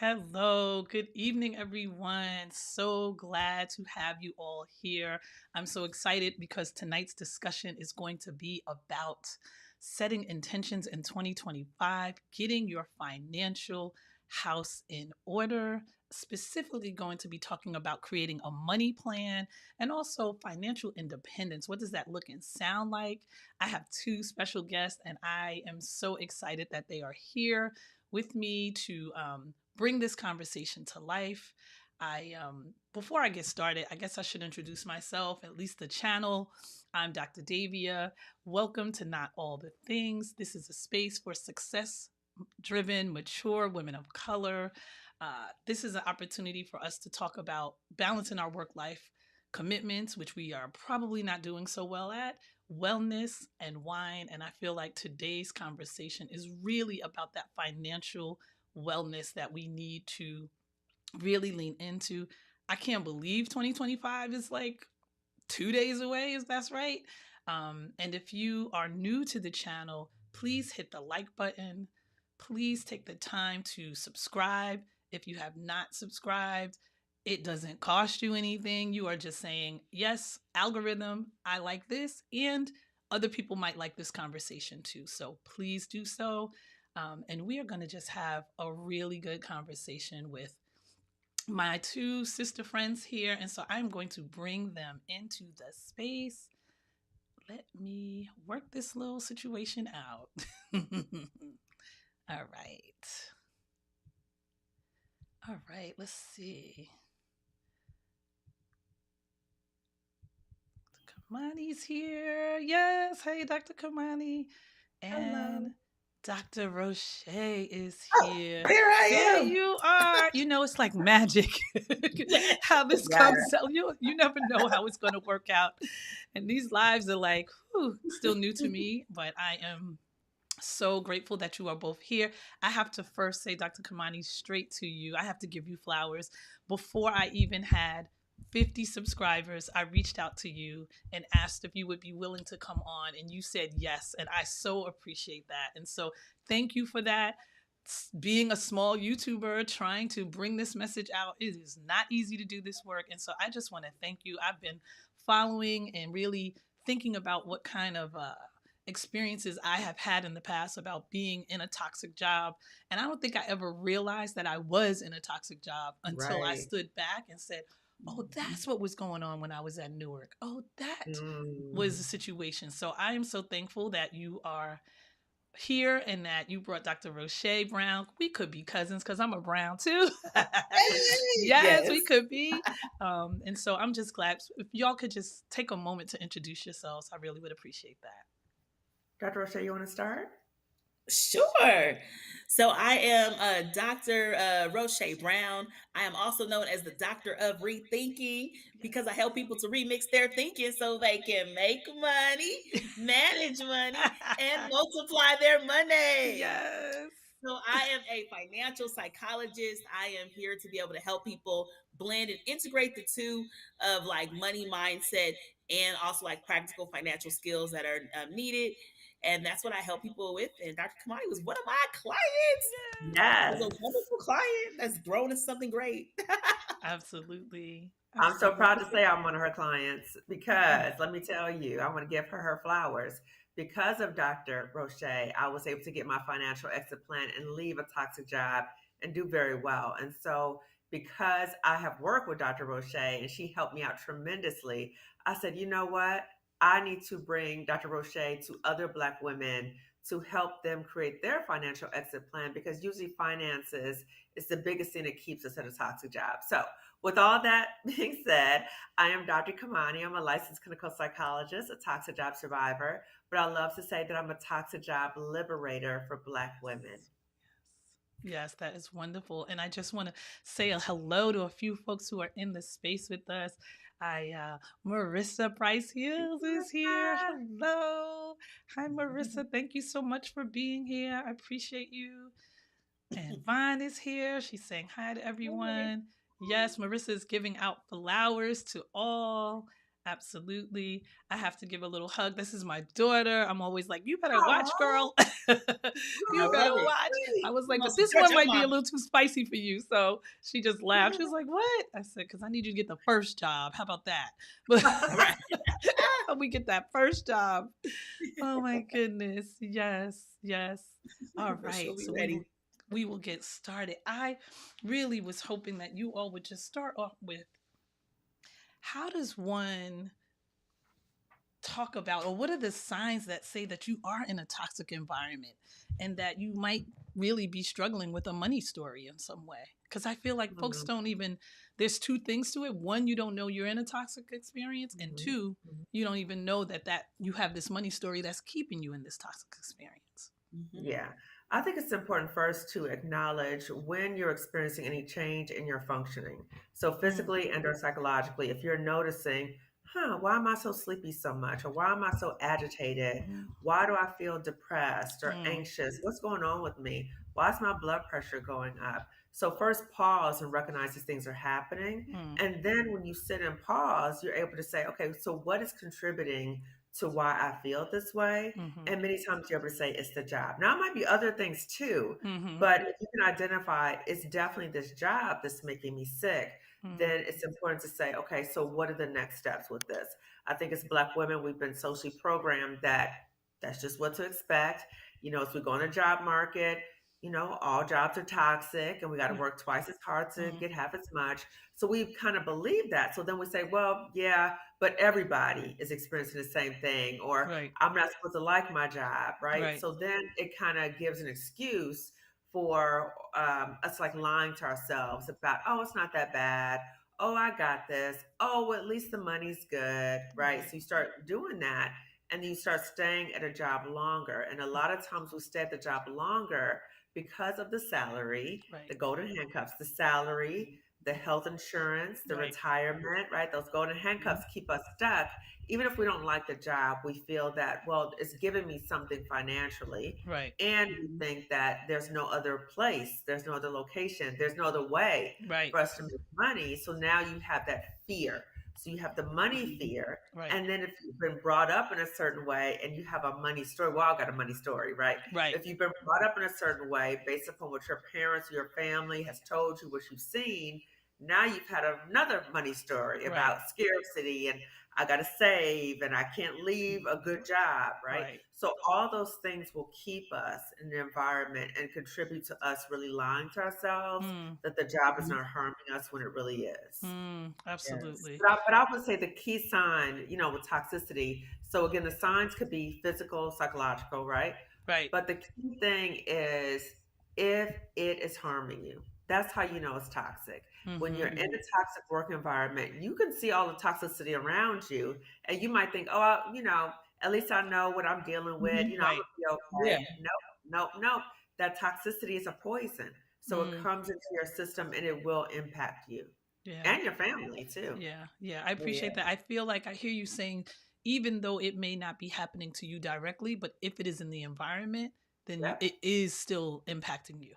Hello, good evening, everyone. So glad to have you all here. I'm so excited because tonight's discussion is going to be about setting intentions in 2025, getting your financial house in order. Specifically, going to be talking about creating a money plan and also financial independence. What does that look and sound like? I have two special guests, and I am so excited that they are here with me to bring this conversation to life. Before I get started, I guess I should introduce myself, at least the channel. I'm Dr. Davia. Welcome to Not All the Things. This is a space for success driven, mature women of color. This is an opportunity for us to talk about balancing our work life commitments, which we are probably not doing so well at, wellness, and wine. And I feel like today's conversation is really about that financial wellness that we need to really lean into. I can't believe 2025 is like 2 days away, if that's right. And if you are new to the channel, please hit the like button. Please take the time to subscribe. If you have not subscribed, it doesn't cost you anything. You are just saying, yes, algorithm, I like this, and other people might like this conversation too. So please do so. And we are going to just have a really good conversation with my two sister friends here. And so I'm going to bring them into the space. Let me work this little situation out. All right. All right, let's see. Kamani's here. Yes. Hey, Dr. Kamani. Hello. And Dr. Roche is Oh, here. here I There am. you are. It's like magic how this Yeah. comes out. You never know how it's going to work out. And these lives are like, still new to me, but I am so grateful that you are both here. I have to first say, Dr. Kamani, straight to you, I have to give you flowers. Before I even had 50 subscribers, I reached out to you and asked if you would be willing to come on, and you said yes. And I so appreciate that. And so thank you for that. Being a small YouTuber trying to bring this message out, it is not easy to do this work. And so I just want to thank you. I've been following and really thinking about what kind of experiences I have had in the past about being in a toxic job. And I don't think I ever realized that I was in a toxic job until I Right. stood back and said, oh, that's what was going on when I was at Newark. Oh, that was the Mm. situation. So I am so thankful that you are here and that you brought Dr. Roche Brown. We could be cousins because I'm a Brown too. Yes, we Yes. could be. And so I'm just glad if y'all could just take a moment to introduce yourselves. I really would appreciate that. Dr. Roche, you want to start? Sure. So I am Dr. Roche Brown. I am also known as the Doctor of Rethinking because I help people to remix their thinking so they can make money, manage money, and multiply their money. Yes. So I am a financial psychologist. I am here to be able to help people blend and integrate the two of like money mindset and also like practical financial skills that are needed. And that's what I help people with. And Dr. Kamani was one of my clients. Was Yes. a wonderful client that's grown into something great. Absolutely. I'm so proud Absolutely. to say I'm one of her clients because let me tell you, I want to give her flowers. Because of Dr. Roche, I was able to get my financial exit plan and leave a toxic job and do very well. And so, because I have worked with Dr. Roche and she helped me out tremendously, I said, you know what? I need to bring Dr. Roche to other Black women to help them create their financial exit plan because usually finances is the biggest thing that keeps us at a toxic job. So, with all that being said, I am Dr. Kamani. I'm a licensed clinical psychologist, a toxic job survivor, but I love to say that I'm a toxic job liberator for Black women. Yes, that is wonderful. And I just want to say a hello to a few folks who are in the space with us. Marissa Price Hills is here. Hello. Hi, Marissa. Thank you so much for being here. I appreciate you. And Vine is here. She's saying hi to everyone. Yes, Marissa is giving out flowers to all. Absolutely. I have to give a little hug. This is my daughter. I'm always like, you better watch, Aw, girl. I You better love it. watch. I was like, but Must this stretch one your might be a mom. little too spicy for you. So she just laughed. She was like, what? I said, because I need you to get the first job. How about that? But Right. we get that first job. Oh my goodness. Yes. Yes. All right. She'll be So ready. we will get started. I really was hoping that you all would just start off with, how does one talk about, or what are the signs that say that you are in a toxic environment and that you might really be struggling with a money story in some way? Because I feel like folks Mhm, don't even, there's two things to it. One, you don't know you're in a toxic experience, and mhm, two, mhm. you don't even know that you have this money story that's keeping you in this toxic experience. Mhm. Yeah. I think it's important first to acknowledge when you're experiencing any change in your functioning. So Mm, physically and or psychologically, if you're noticing, why am I so sleepy so much? Or why am I so agitated? mm, Why do I feel depressed or mm, anxious? What's going on with me? Why is my blood pressure going up? So first pause and recognize these things are happening. mm, And then when you sit and pause, you're able to say, okay, so what is contributing to why I feel this way? mm, And many times you're able to say it's the job. Now, it might be other things too, mm, but if you can identify it's definitely this job that's making me sick, mm, then it's important to say, okay, so what are the next steps with this? I think as Black women, we've been socially programmed that that's just what to expect. As we go in the job market, all jobs are toxic and we got to mm, work twice as hard to mm. get half as much. So we kind of believe that. So then we say, well, yeah, but everybody is experiencing the same thing, or Right, I'm not supposed to like my job, right? right, So then it kind of gives an excuse for us like lying to ourselves about, oh, it's not that bad. Oh, I got this. Oh, well, at least the money's good, right? right, So you start doing that and you start staying at a job longer. And a lot of times we stay at the job longer because of the salary, right, the golden handcuffs, the salary, the health insurance, the right, retirement, right? Those golden handcuffs keep us stuck. Even if we don't like the job, we feel that, well, it's giving me something financially. right, And we think that there's no other place, there's no other location, there's no other way right, for us to make money. So now you have that fear. So you have the money fear. right, And then if you've been brought up in a certain way and you have a money story, we all got a money story, right? right, If you've been brought up in a certain way based upon what your parents or your family has told you, what you've seen, now you've had another money story right, about scarcity and I got to save and I can't leave a good job, right? right. So all those things will keep us in the environment and contribute to us really lying to ourselves Mm, that the job is not harming us when it really is. Yes. absolutely. But I would say the key sign, with toxicity. So again, the signs could be physical, psychological, right? Right. But the key thing is if it is harming you, that's how you know it's toxic. When you're Mm-hmm. in a toxic work environment, you can see all the toxicity around you, and you might think, oh, at least I know what I'm dealing with. I'm Right. gonna be Yeah. okay. Nope, nope, nope. That toxicity is a poison, so it Mm, comes into your system and it will impact you yeah. and your family too. Yeah. Yeah. I Yeah. appreciate that. I feel like I hear you saying, even though it may not be happening to you directly, but if it is in the environment, then Yep. it is still impacting you.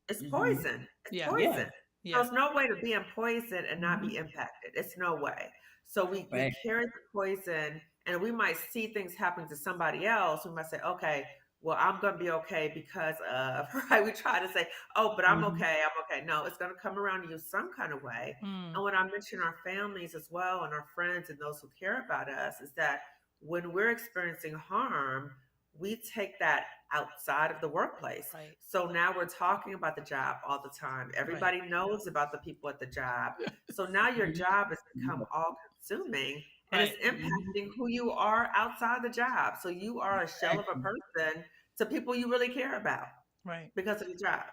It's Mhm. poison. It's Yeah. Yeah. poison. So Yeah. it's no way to be in poison and not be Mhm. impacted. It's no way. So we Right. carry the poison and we might see things happening to somebody else. We might say, okay, well, I'm gonna be okay because of right. We try to say, oh, but Mhm. I'm okay. No, it's gonna come around you some kind of way. Mm, And when I mention our families as well and our friends and those who care about us, is that when we're experiencing harm, we take that outside of the workplace. right. So now we're talking about the job all the time. Right. Everybody knows about the people at the job. So now your Mhm. job has become all consuming and it's Right. Mhm. impacting who you are outside the job. So you are a shell of a Exactly. person to people you really care about Right. because of the job.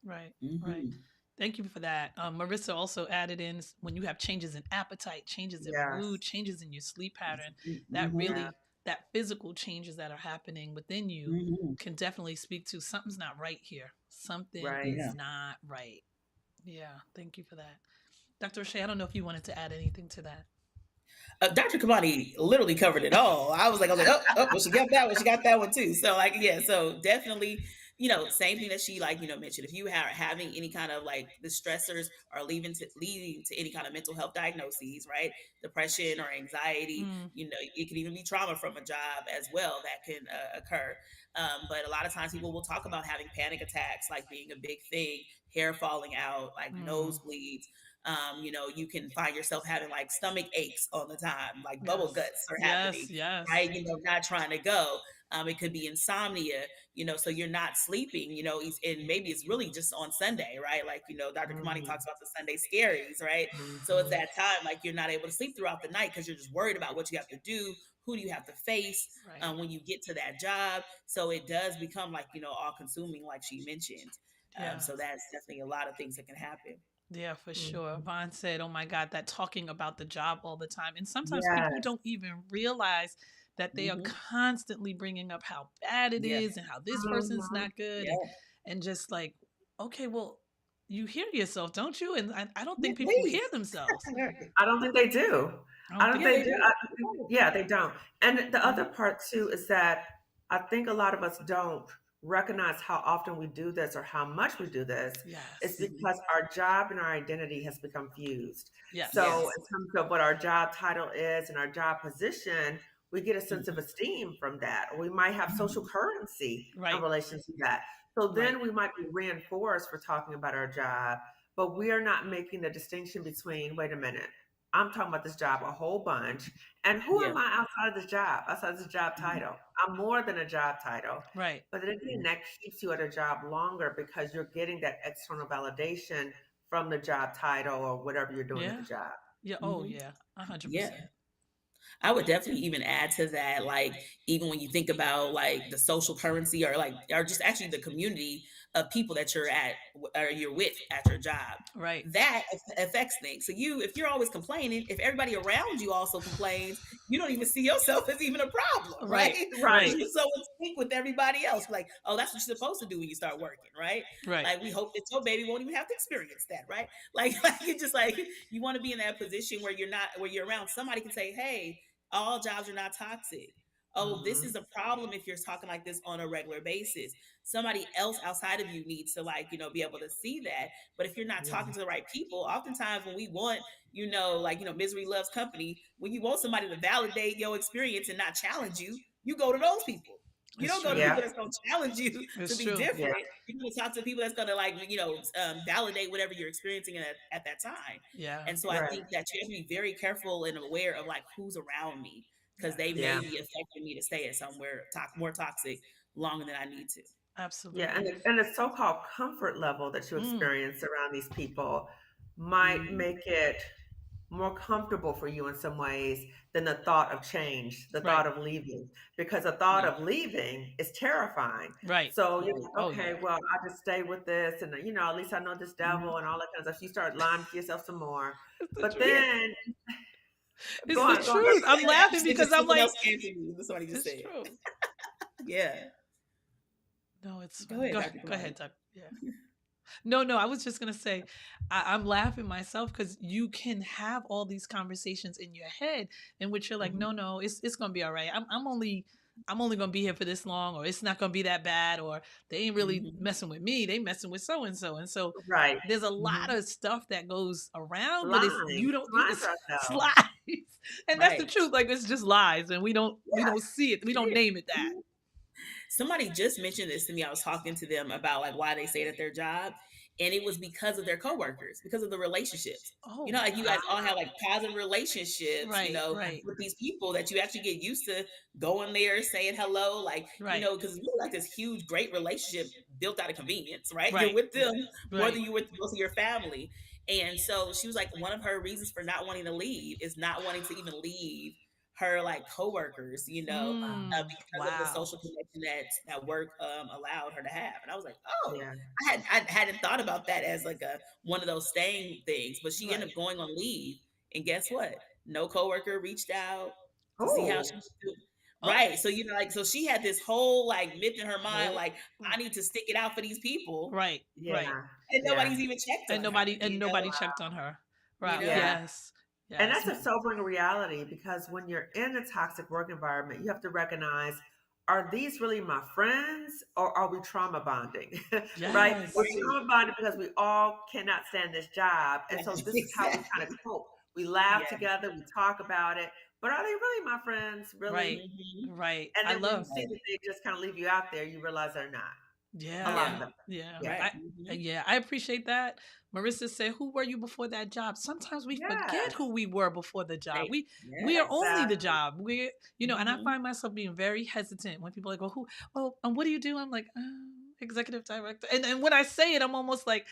Right. Right. Mhm. Thank you for that. Marissa also added in, when you have changes in appetite, changes in mood, Yes. changes in your sleep pattern, that Mhm. Yeah. really, that physical changes that are happening within you Mhm. can definitely speak to something's not right here. Something Right. is Yeah. not right. Yeah. Thank you for that. Dr. O'Shea, I don't know if you wanted to add anything to that. Dr. Kamani literally covered it all. I was like, oh, well, she got that one. She got that one too. So like, yeah. So definitely, same thing that she like, mentioned. If you are having any kind of like the stressors are leading to any kind of mental health diagnoses, right? Depression or anxiety, Mm, it can even be trauma from a job as well that can occur. But a lot of times people will talk about having panic attacks, like being a big thing, hair falling out, like mm. nosebleeds. You can find yourself having like stomach aches all the time, like bubble Yes. guts are happening, Yes. Yes. right? Not trying to go. It could be insomnia, so you're not sleeping, and maybe it's really just on Sunday, right? Like, Dr. Kamani Mhm. talks about the Sunday scaries, right? So it's Mhm. that time, like you're not able to sleep throughout the night because you're just worried about what you have to do, who do you have to face Right. when you get to that job. So it does become like, all consuming, like she mentioned. Yeah. So that's definitely a lot of things that can happen. Yeah, for sure. Mhm. Vaughn said, "Oh my God, that talking about the job all the time." And sometimes people Yes. don't even realize that they are Hmm. constantly bringing up how bad it Yeah. is and how this person's Mhm. not good, Yeah. and just like, okay, well, you hear yourself, don't you? And I don't Yeah, think people hear please. themselves. I don't think they do. I I don't don't think Yeah, they think they they do. do. do. Yeah, they don't. And the Yeah. other part too is that I think a lot of us don't recognize how often we do this or how much we do this. It's Yes. Mhm. because our job and our identity has become fused. Yes. So Yes. in terms of what our job title is and our job position, we get a sense of Mhm. esteem from that. Or we might have social Mhm. currency in Right. relation to that. So Right. then we might be reinforced for talking about our job, but we are not making the distinction between, wait a minute, I'm talking about this job a whole bunch. And who Yeah. am I outside of this job, outside of this job Mhm. title? I'm more than a job title. Right. But then again, Mhm. that keeps you at a job longer because you're getting that external validation from the job title or whatever you're doing at the Yeah. job. Yeah. Oh Mhm. yeah. A hundred Yeah. percent. I would definitely even add to that, like, even when you think about like the social currency or just actually the community of people that you're with at your job, Right. that affects things. So if you're always complaining, if everybody around you also complains, you don't even see yourself as even a problem, right? Right. Because Right. Right. you're so in sync with everybody else. Like, oh, that's what you're supposed to do when you start working, right? Right. Like, we hope that your baby won't even have to experience that, right? Like you just like you want to be in that position where you're around somebody can say, hey, all jobs are not toxic. Oh, this Mhm. is a problem if you're talking like this on a regular basis. Somebody else outside of you needs to like, be able to see that. But if you're not Yeah. talking to the right people, oftentimes when we want, misery loves company, when you want somebody to validate your experience and not challenge you, you go to those people. You It's don't go to true. Yeah. people that's going to challenge you to It's be true. Yeah. different. You're going to talk to people that's going to validate whatever you're experiencing at that time. Yeah. And so I Right. think that you have to be very careful and aware of like who's around me because they Yes. may Yeah. be affecting me to stay at somewhere more toxic longer than I need to. Yeah. And Absolutely. the so-called comfort level that you Mm. experience around these people might Mhm. make it more comfortable for you in some ways than the thought of change, the Right. thought of leaving, because the thought Yeah. of leaving is terrifying. Right. So you're Right. like, Oh okay, yeah. well, I'll just stay with this, and at least I know this Mhm. devil and all that kind of stuff. You start lying to yourself some more, It's the but Yeah. truth. then It's go the on, go on. truth. I'm laughing Actually, because just I'm something like, else came to me. That's what I just it's said. true. Yeah. No, it's Go funny. ahead, Go Dr. go Kamani. ahead, Doc. Yeah. No, no, I was just gonna say, I'm laughing myself because you can have all these conversations in your head in which you're like, Mhm. no, no, it's gonna be all right. I'm only gonna be here for this long, or it's not gonna be that bad, or they ain't really Mhm. messing with me, they messing with so and so. And so Right, there's a lot Mhm. of stuff that goes around, but it's lying, you don't lying it's to ourselves. slides. And that's the Right. truth. Like it's just lies, and we don't see it, we don't name it that. Mhm. Somebody just mentioned this to me. I was talking to them about like why they stayed at their job, and it was because of their coworkers, because of the relationships. Oh Like you wow. guys all have like positive relationships, Right, right, with these people that you actually get used to going there, saying hello, like, right, because it's really like this huge, great relationship built out of convenience, right? You're right, with them more right. than you with most of your family. And so she was like, one of her reasons for not wanting to leave is not wanting to even leave her like coworkers, Mm, because of the wow. social connection that work allowed her to have. And I was like, oh, Yeah. I hadn't thought about that as like a one of those staying things. But she ended Right. up going on leave, and guess what? No coworker reached out to see how she Oh, was doing. Oh, Right. So like so she had this whole like myth in her mind, oh, like I need to stick it out for these people, right, right. yeah, and yeah, nobody's even checked And on her. nobody checked on her. You Wow. know. yeah. Yes. And Yes. that's a sobering reality because when you're in a toxic work environment, you have to recognize, are these really my friends or are we trauma bonding? Right? We're Yes. trauma bonding because we all cannot stand this job. And Yes, so this is how we kind of exactly. cope. We laugh Yeah. together, we talk about it, but are they really my friends? Right. Really? Mhm. Right. And I then when you love. see that they just kind of leave you out there, you realize they're not. A lot Yeah. of Yeah. them. Yeah. Yeah. Right. Yeah, I appreciate that. Marissa said, "Who were you before that job?" Sometimes we forget Yes. who we were before the job. Right. We are Yes. only the Exactly. job. We, and I Mhm. find myself being very hesitant when people are like, "Well, who? Oh, and what do you do?" I'm like, "Executive director." And when I say it, I'm almost like,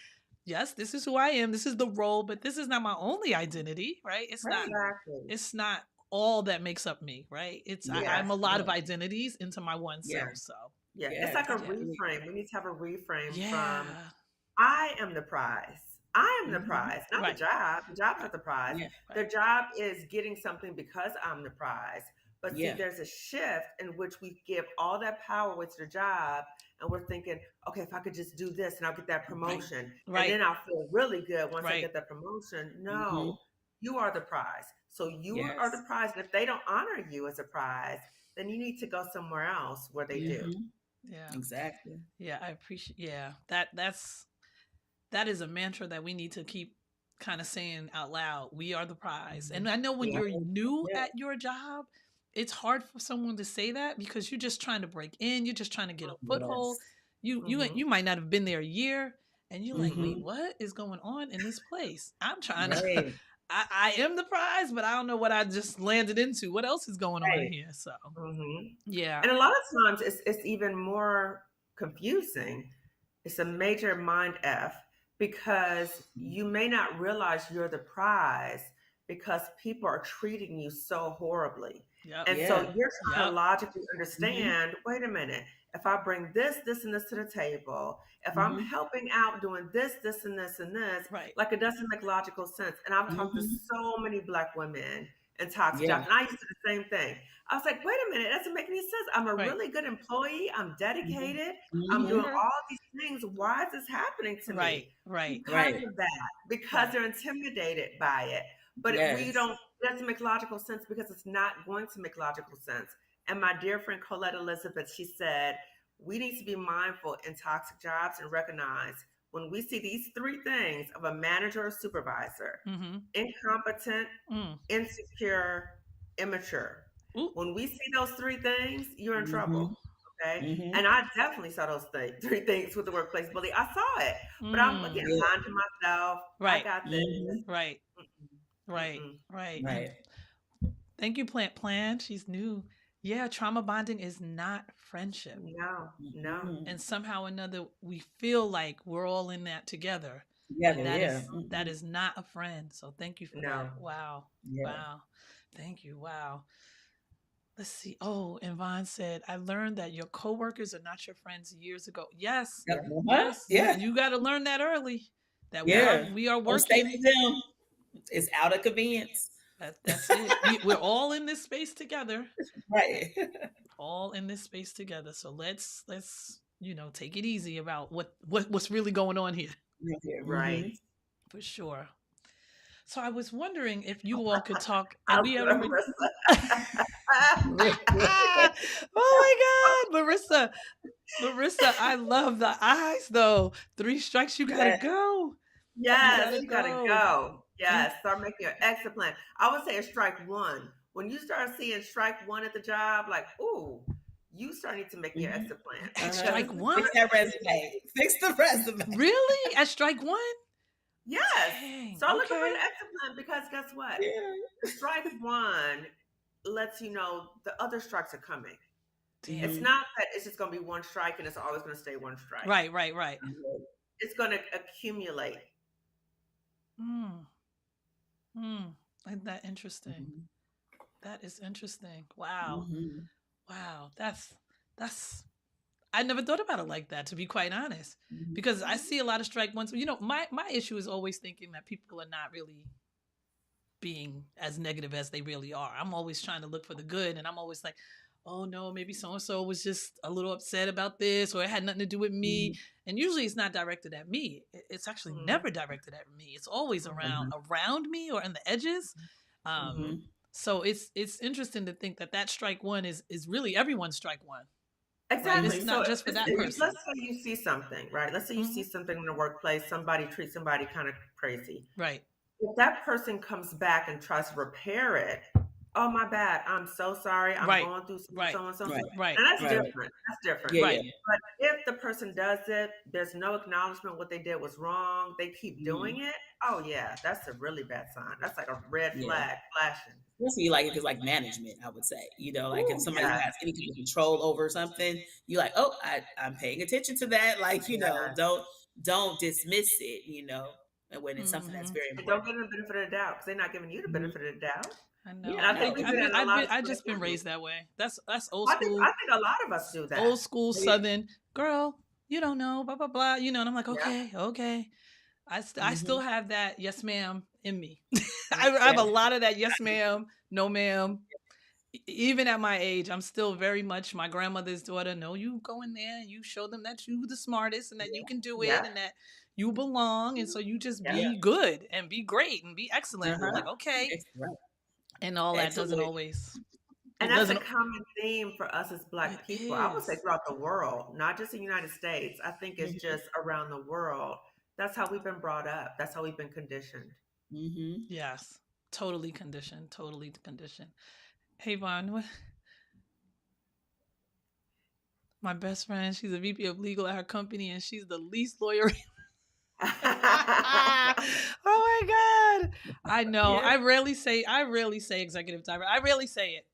"Yes, this is who I am. This is the role, but this is not my only identity, right? It's not. Right. Exactly. It's not all that makes up me, right? Yeah. I'm Yes. a lot of Yeah. identities into my one Yeah. self. So Yeah. It's Yes. like a yeah, I agree. reframe. We need to have a reframe from yeah, I am the prize. I am the Mhm. prize, not the right, job. The job's right, not the prize. Yeah. The right, job is getting something because I'm the prize. But see, Yeah. there's a shift in which we give all that power with the job, and we're thinking, okay, if I could just do this and I'll get that right, promotion, and right, then I'll feel really good once I right. get that promotion. Mhm. No, you are the prize. So you are the Yes. prize. And if they don't honor you as a prize, then you need to go somewhere else where they do. Mhm. Yeah. Exactly. Yeah, I appreciate. Yeah, that is a mantra that we need to keep kind of saying out loud. We are the prize. And Mhm. I know when Yeah. you're new Yeah. at your job, it's hard for someone to say that because you're just trying to break in. You're just trying to get a foothold. Yes. Mm-hmm. You might not have been there a year, and you're like, wait, Mhm. what is going on in this place? I'm trying to. Right. I am the prize, but I don't know what I just landed into. What else is going on Right. here? So Mm-hmm. yeah. And a lot of times it's even more confusing. It's a major mind F because you may not realize you're the prize because people are treating you so horribly. Yep. And so Yeah. you're trying to Yep. logically Mhm. understand, wait a minute, if I bring this, and this to the table, if I'm Mhm. helping out doing this, and this, Right. like it doesn't make logical sense. And I've Right. talked to Mhm. so many Black women in toxic Yeah. jobs, and I used to do the same thing. I was like, wait a minute, it doesn't make any sense. I'm a Right. really good employee. I'm Mhm. dedicated. I'm doing Mhm. Okay. all these things. Why is this happening to Right. me? Right. Because Right. of that, because Right. they're intimidated by it. But we Yes. don't, it doesn't make logical sense because it's not going to make logical sense. And my dear friend Colette Elizabeth, she said, we need to be mindful in toxic jobs and recognize when we see these three things of a manager or supervisor, Mm-hmm. incompetent, Mm. insecure, immature. Ooh. When we see those three things, you're in Mhm. trouble. Okay. Mhm. And I definitely saw those three things with the workplace bully. I saw it, but I'm again Mm. Yeah. lying to myself. I Right. got this. Mhm. Right. Mm-mm, Right. mm-mm. Right. And Right. thank you, Plant Plan. She's new. Yeah, trauma bonding is not friendship. No, no. Mhm. And somehow or another, we feel like we're all in that together. And Together. Yeah. that Mhm. is not a friend. So thank you for No. that. Wow. Yeah. Wow. Thank you. Wow. Let's see. Oh, and Vaughn said, I learned that your coworkers are not your friends years ago. Yes. Yep. Uh-huh. Yes. You Yeah. you got to learn that early. That Yep. Yeah. we are Don't stay working. with them. It's out of convenience. That's it. We're all in this space together. Right. All in this space together. So let's take it easy about what's really going on here Right. Mhm. for sure. So I was wondering if you all could talk, and I'll we do have it, already. Marissa. Oh my God, Marissa, I love the eyes though. 3 strikes, you gotta Yeah. go. You Yes, gotta you gotta go. go. And Yes, start making your exit plan. I would say a strike one. When you start seeing strike one at the job, like, ooh, you start need to make your Mhm. exit plan at because Uh-huh. strike this is one, Fix that resume. Fix the resume. really? At strike one? yes. Dang. Start looking for Okay. the exit plan because guess what? Yeah. Strike one lets you know the other strikes are coming. It's Damn. Mhm. not that it's just going to be one strike and it's always going to stay one strike. Right. Right. Right. It's going to accumulate. Hmm. Hmm. Isn't that interesting? Mhm. That is interesting. Wow. Mhm. Wow. That's I never thought about it like that, to be quite honest. Mhm. Because I see a lot of strike ones. My issue is always thinking that people are not really being as negative as they really are. I'm always trying to look for the good, and I'm always like, oh no, maybe so and so was just a little upset about this, or it had nothing to do with me. Mhm. And usually it's not directed at me. It's actually Mm-hmm. never directed at me. It's always Mm-hmm. around me or in the edges. Um, Mm-hmm. Mhm. so it's interesting to think that strike one is really everyone's strike one. right? This Exactly. is So not just for that let's person. say you see something, right? Let's say you see Hmm. something in the workplace, somebody treats somebody kind of crazy. Right, If that person comes back and tries to repair it, oh my bad, I'm so sorry, I'm right, going through right, so and so, Right. right, and that's Right. Right. different. That's different. Yeah. Yeah. right. But if the person does it, there's no acknowledgement what they did was wrong. They keep Mhm. doing it. Oh yeah, that's a really bad sign. That's like a red Yeah. flag flashing. Especially like if it's like management, I would say, like if Oh somebody who yes, has any kind of control over something, you like, oh, I'm paying attention to that. Like, yes. don't dismiss it, and when it's something that's Hmm. very And don't important. give them the benefit of the doubt because they're not giving you the Mhm. benefit of the doubt. I know. Yeah, And I think no, we I've do been, that in a I've lot been, of I just been situations. raised that way. That's old I school, think a lot of us do old that. school yeah. Southern girl. You don't know, blah blah blah. And I'm like, Yeah. okay, okay. I still Hmm. have that yes ma'am in me. Mhm. I have Yeah. a lot of that yes ma'am, no ma'am. Even at my age, I'm still very much my grandmother's daughter. No, you go in there and you show them that you the smartest and that you can do it Yeah. and that you belong. And so you just Yeah. Yeah. be good and be great and be excellent. And I'm Uh-huh. like, okay. Right. And all that doesn't Excellent. always, And it that's a doesn't, common theme for us as it Black people. I would say is. throughout the world, not just the United States. I think it's Hmm. just around the world. That's how we've been brought up. That's how we've been conditioned. Hmm. Yes. Totally conditioned. Totally conditioned. Hey, Vaughn, my best friend, she's a VP of legal at her company and she's the least lawyer. Oh my God. I know. Yeah. I rarely say executive director. I rarely say it.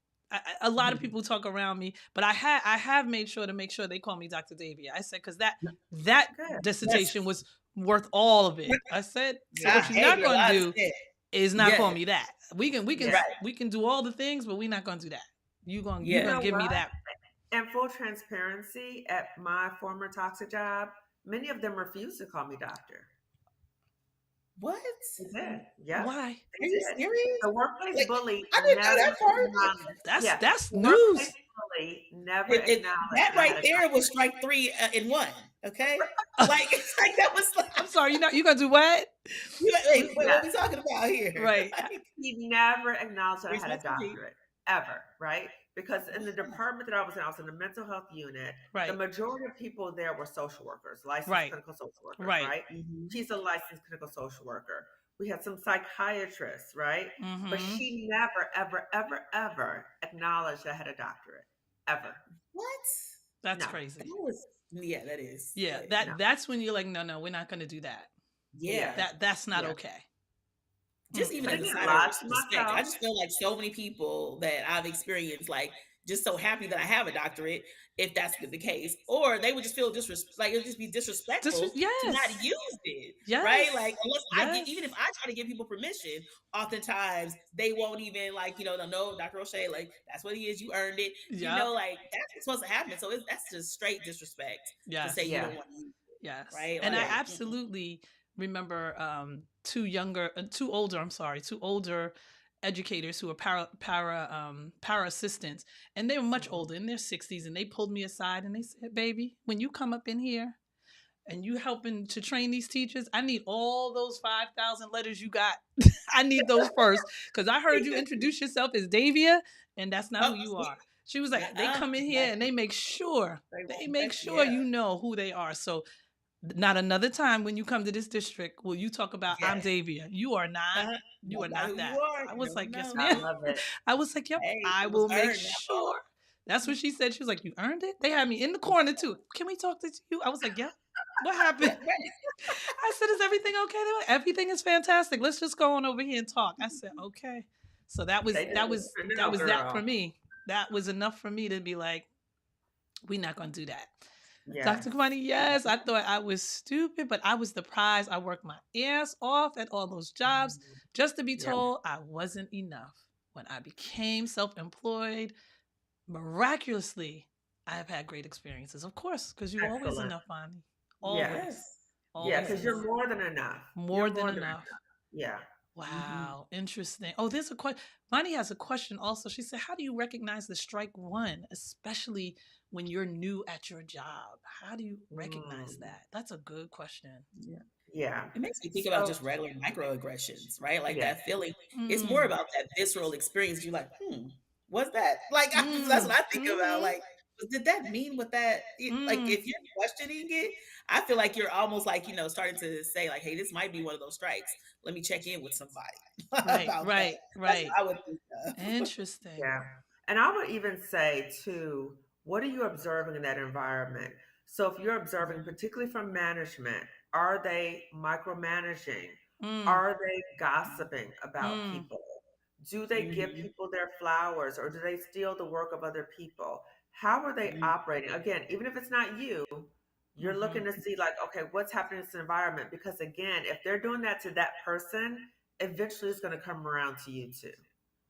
A lot of people talk around me, but I have made sure to make sure they call me Dr. Davia. I said because that Good. dissertation Yes. was worth all of it. I said so. I What you're Yeah. gave not you a going to lot of do sense. is not call Yes. me that. We can we can Yeah. Right. we can do all the things, but we're not going to do that. You You Yeah. gonna know give me what? that. And full transparency, at my former toxic job, many of them refused to call me doctor. What? They did. Yep. Why? They Are you did. serious? The workplace Like, bully I didn't know never that part. acknowledged. That's Yeah. that's The workplace news. bully never It acknowledged that that I right had a there was doctorate. strike three in one. Okay, like it's like that was like I'm sorry. You gonna do what? you like, wait, Yeah. what we talking about here? Right. Like, He never acknowledged that I there's had no a TV. doctorate ever, right? Because in the department that I was in the mental health unit, the Right. majority of people there were social workers, licensed Right. clinical social workers, Right. right? Hmm. She's a licensed clinical social worker. We had some psychiatrists, right? But Mm-hmm. she never, ever, ever, ever acknowledged I had a doctorate. Ever. What? That's No, That crazy. was yeah. That is Yeah, that is no. that's when you're like, no, we're not gonna do that. yeah. Yeah. That's not Yeah. okay. Just even But as a again, side of lied to respect, I myself. just feel like so many people that I've experienced, like, just so happy that I have a doctorate, if that's the case, or they would just feel like it would just be disrespectful to not Yes. use it, right? Like, Yes. unless even if Yes. I try to give people permission, oftentimes they won't even like, they'll know Dr. O'Shea, like that's what he is. You earned it, Yep. like that's what's supposed to happen. So that's just straight disrespect to say you Yes. Yeah. don't want to use it, Yes. right? And I Like, Yeah. absolutely remember two older educators who were para assistants, and they were much Mhm. older in their 60s, and they pulled me aside and they said, baby, when you come up in here and you helping to train these teachers, I need all those 5,000 letters you got. I need those first because I heard you introduce yourself as Davia, and that's not who oh, you are. She was like, they come in here and exactly. they make sure They won't mess. you Yeah, know who they are. So not another time when you come to this district will you talk about I'm yes. Davia. Uh-huh. You are That's not not who you that. are. I You was don't like, yes, know. I ma'am. love it. I was like, yep, Hey, I it was will make earned. That's sure. all. That's what she said. She was like, you earned it? They had me in the corner too. Can we talk to you? I was like, yep. What happened? Yeah, right. I said, is everything okay? They were like, everything is fantastic. Let's just go on over here and talk. I said, okay. So that was They just want to know, that for girl. me. That was enough for me to be like, we're not gonna do that. Yes. Dr. Kwani, yes, I thought I was stupid, but I was the prize. I worked my ass off at all those jobs just to be Yeah. told I wasn't enough. When I became self-employed, miraculously, I have had great experiences. Of course, because you're always Excellent. enough, Ani. Yeah. Always. Yes. Yeah, Always because Yes. you're enough. more than enough. More You're than more than enough. Yeah. Wow, interesting. Oh, there's a question. Bonnie has a question also. She said, how do you recognize the strike one, especially when you're new at your job? How do you recognize Mm. that? That's a good question. Yeah. Yeah. It makes me think about So, just regular microaggressions, right? Like yeah. that feeling. It's more Mm. about that visceral experience. You're like, what's that? Like, that's what Mm. I think about. Hmm. Like, did that mean what that like, Mm, if you're questioning it, I feel like you're almost like, starting to say like, "Hey, this might be one of those strikes. Let me check in with somebody right, about that." right, That's what right. I would think of. Interesting. Yeah. And I would even say, too, what are you observing in that environment? So if you're observing, Mhm, particularly from management, are they micromanaging? Mm, Are they gossiping about mm, people? Do they give mhm, people their flowers or do they steal the work of other people? How are they mhm, operating? Again, even if it's not you, you're looking mhm. to see, like, okay, what's happening in this environment? Because again, if they're doing that to that person, eventually it's going to come around to you too.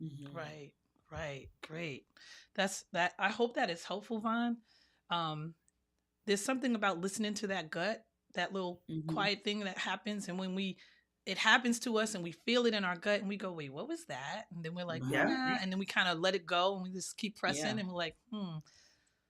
mhm, Right, right. Great. That's that. I hope that is helpful, Vaughn. Um, there's something about listening to that gut, that little mhm. quiet thing that happens. And when it happens to us and we feel it in our gut and we go, wait, what was that? And then we're like, Yeah. nah. Right. And then we kind of let it go and we just keep pressing Yeah. and we're like,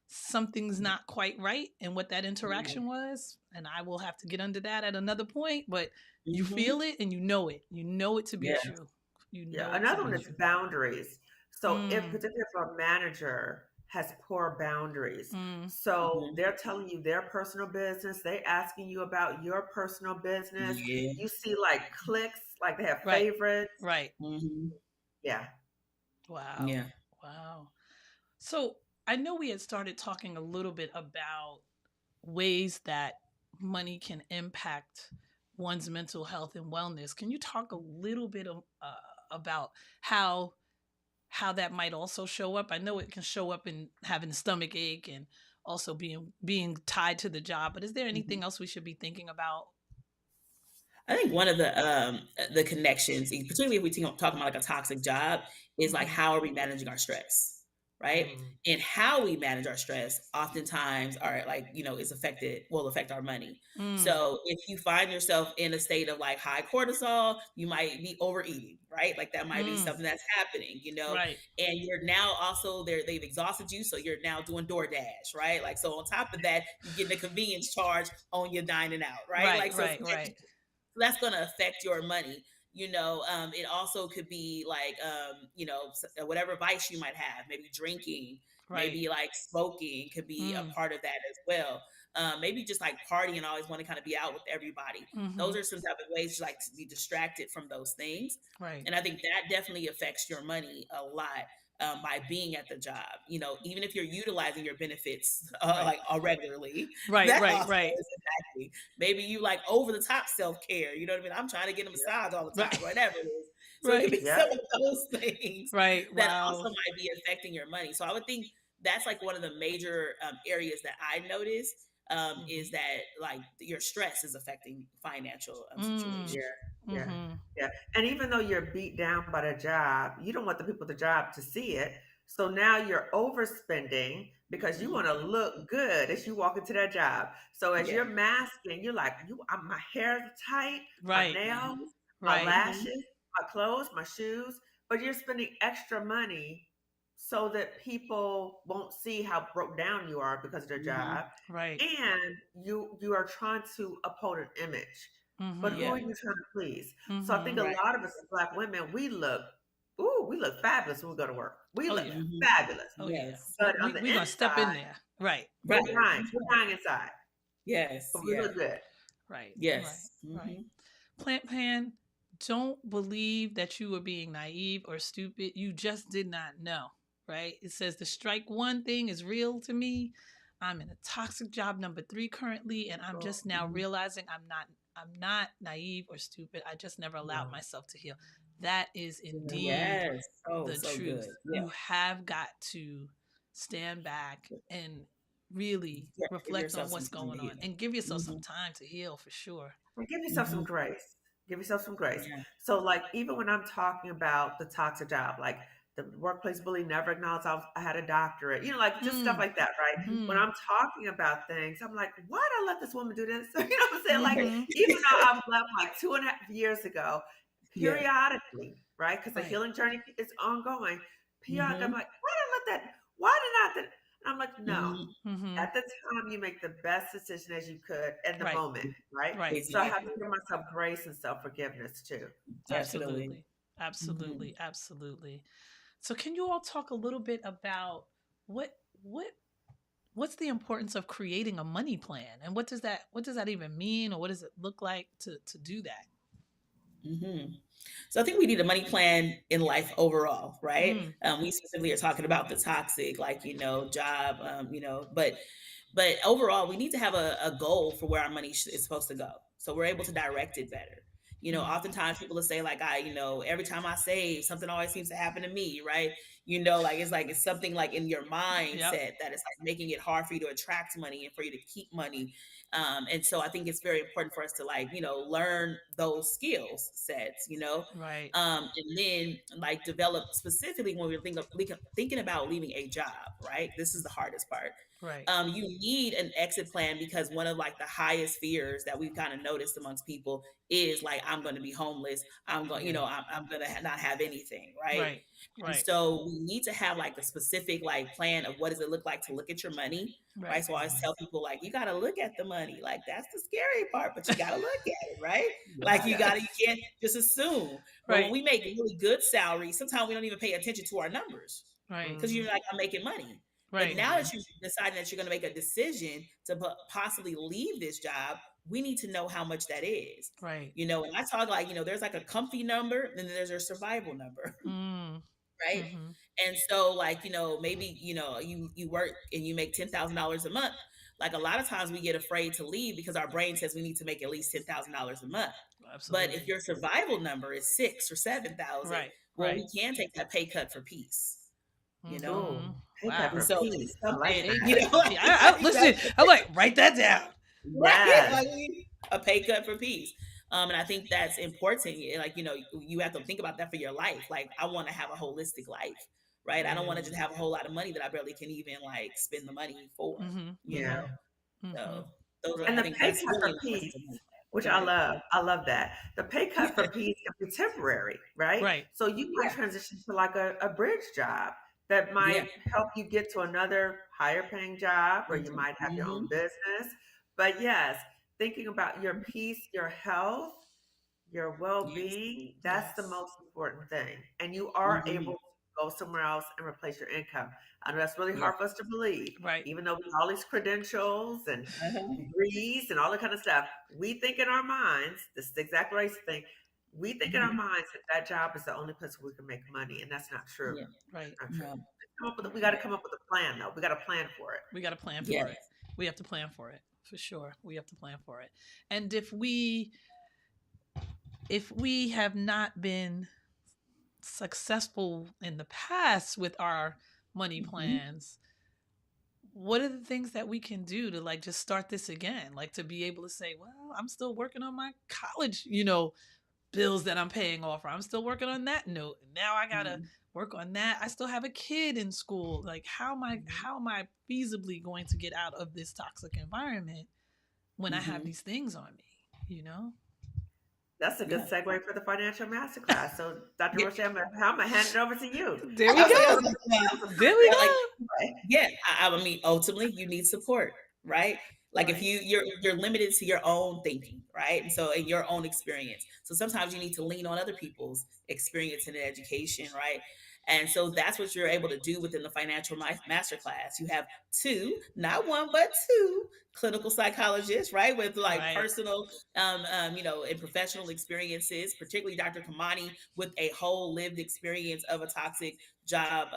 something's not quite right and what that Right. interaction was. And I will have to get under that at another point. But you Mhm. feel it and you know it. You know it to be Yes. true. You Yeah, know it to another be one is true. boundaries. So if Mm, particularly if a manager has poor boundaries, mm, so Mhm. they're telling you their personal business, they asking you about your personal business. Yeah. You see like clicks, like they have right. favorites. Right. Mhm. Yeah. Wow. Yeah. Wow. So I know we had started talking a little bit about ways that money can impact one's mental health and wellness. Can you talk a little bit about how that might also show up? I know it can show up in having a stomach ache and also being tied to the job, but is there anything Mhm. else we should be thinking about? I think one of the connections, particularly if we talking about like a toxic job, is like Hmm. how are we managing our stress, right? Mm, And how we manage our stress oftentimes are like is affected will affect our money. Mm, So if you find yourself in a state of like high cortisol, you might be overeating, right? Like that might be mm, something that's happening, right, and you're now also they've exhausted you, so you're now doing DoorDash, right? Like so on top of that, you're getting a convenience charge on your dining out, right? right, Like so right, right, that's going to affect your money. It also could be like whatever vice you might have, maybe drinking, right. maybe like smoking could be a Mm, part of that as well. Maybe just like partying, always want to kind of be out with everybody. hmm. Those are some type of ways to like to be distracted from those things. Right, And I think that definitely affects your money a lot. By being at the job, even if you're utilizing your benefits right, like regularly, right, that right, also right, is impacting. Maybe you like over the top self care. You know what I mean? I'm trying to get a yeah. massage all the right, time, whatever it is. So it could right, be Yeah. some of those things right. that Wow. also might be affecting your money. So I would think that's like one of the major areas that I notice is Hmm. that like your stress is affecting financial Mm, Yeah. situations. Yeah. mm-hmm. Yeah. And even though you're beat down by the job, you don't want the people at the job to see it. So now you're overspending because you want to Mhm. look good as you walk into that job. So as Yeah. you're masking, you're like, my hair is tight, my Right, nails, Mhm. my right. Mhm. lashes, my clothes, my shoes, but you're spending extra money so that people won't see how broke down you are because of their Mhm. job. Right. And you are trying to uphold an image. But who Mhm. Yeah. are you trying to please? So I think a Mhm. Right. lot of us as Black women, we look fabulous when we go to work. We Oh look yeah. Mhm. fabulous. Oh yeah. Yes. But on We the gonna step in inside, there. Right. Right. we're dying inside, Yes. but we Yeah. look good. Right. Right. Yes. Right. Mhm. Plant Pan, don't believe that you were being naive or stupid. You just did not know. Right. It says the strike one thing is real to me. I'm in a toxic job number 3 currently, and I'm Oh, just now Mhm. realizing I'm not naive or stupid. I just never allowed no. myself to heal. That is Yeah. indeed Yes. Oh, the so truth. good. Yeah. You have got to stand back and really Yeah. Give reflect on yourself some what's time to going on heal. and give yourself some Mhm. time to heal for sure. And give yourself some Mhm. grace. Give yourself some grace. Yeah. So, like, even when I'm talking about the toxic job, like the workplace bully never acknowledged I had a doctorate, like just stuff Mm, like that, right? When mm, I'm talking about things, I'm like, why did I let this woman do this? You know what I'm saying? Like, mm-hmm. even though I've left like 2.5 years ago, Yeah. periodically, right? Because the Right. healing journey is ongoing. Periodically, I'm Mhm. like, why did I let that? Why did I? And I'm like, no. Mhm. Mm-hmm. At the time, you make the best decision as you could in the Right. moment, right? Right. So I have to Exactly. give myself grace and self forgiveness too. Definitely. Absolutely. Mhm. Absolutely. Absolutely. So can you all talk a little bit about what what what's the importance of creating a money plan, and what does that even mean, or what does it look like to do that? Hmm. So I think we need a money plan in life overall, right? Mm, We specifically are talking about the toxic, like job, but overall, we need to have a goal for where our money is supposed to go, so we're able to direct it better. mm, Oftentimes people will say like, every time I save, something always seems to happen to me, right? Like it's something like in your yep. mindset that it's like making it hard for you to attract money and for you to keep money. And so I think it's very important for us to like, learn those skills sets, Right. and then like develop specifically when we're thinking about leaving a job, right? This is the hardest part. Right. You need an exit plan because one of like the highest fears that we've kind of noticed amongst people is like, I'm going to be homeless. I'm going, Yeah. I'm going to not have anything, right? Right. And Right. so we need to have like a specific like plan of what does it look like to look at your money, right? Right. So I always tell people like, you got to look at the money. Like that's the scary part, but you got to look at it, right? Like you Yes. can't just assume. But when Right. we make really good salaries, sometimes we don't even pay attention to our numbers Right. because you're Mhm. like, I'm making money. But Right. now Mhm. that you've decided that you're going to make a decision to possibly leave this job, we need to know how much that is. Right. And I talk like, there's like a comfy number, and then there's a survival number, Mm. right? Mhm. And so, like, maybe you work and you make $10,000 a month. Like a lot of times, we get afraid to leave because our brain says we need to make at least $10,000 a month. But if Absolutely. your survival number is 6 or 7,000, Right. well, Right. we can take that pay cut for peace. You know, Ooh, Mhm. pay cut and Wow. for so peace. it's I like something, Pay that. cut for like, P. Listen. exactly. I'm like, write that down. Right? Yes. Like a pay cut for peace. And I think that's important. Like, you have to think about that for your life. Like, I want to have a holistic life, right? I don't want to just Mm, have a whole lot of money that I barely can even like spend the money for, Mhm. you yeah. know? Mhm. Mhm. So those are, And I the think pay that's cut really for important peace, to know. which Go I ahead. love. I love that. The pay cut for peace can be temporary, right? Right. So you might Yeah. transition to like a bridge job that Yeah. might help you get to another higher paying job, or you Hmm. might have your Hmm. own business. But yes, thinking about your peace, your health, your Yes. well-being, that's the Yes. most important thing. And you are able Hmm. to go somewhere else and replace your income. I know that's really Yeah. hard for us to believe, Right. even though we have all these credentials and Uh-huh. degrees and all that kind of stuff. We think in our minds, this is the exact right thing. We think in our Hmm. minds that that job is the only place where we can make money, and that's not true. Yeah. That's Right. not true. No. We got to come up with a plan, though. We got to plan for it. We got to plan for it. Yes. We have to plan for it for sure. We have to plan for it. And if we have not been successful in the past with our money Hmm. plans, what are the things that we can do to like just start this again? Like to be able to say, well, I'm still working on my college, bills that I'm paying off, or I'm still working on that note. And now I gotta Hmm. work on that. I still have a kid in school. Like Mhm. how am I feasibly going to get out of this toxic environment when I have Hmm. these things on me, you know? That's a good Yeah. segue for the financial masterclass. So, Dr. Yeah. Roche, I'm gonna hand it over to you. There we That was a I go. great, that was a There we yeah, like, go. great yeah, I mean, ultimately, you need support, right? Like if Right. you're limited to your own thinking, right? And so in your own experience. So sometimes you need to lean on other people's experience and education, right? And so that's what you're able to do within the financial masterclass. You have two, not one, but two clinical psychologists, right? With like Right. personal, and professional experiences, particularly Dr. Kamani with a whole lived experience of a toxic job,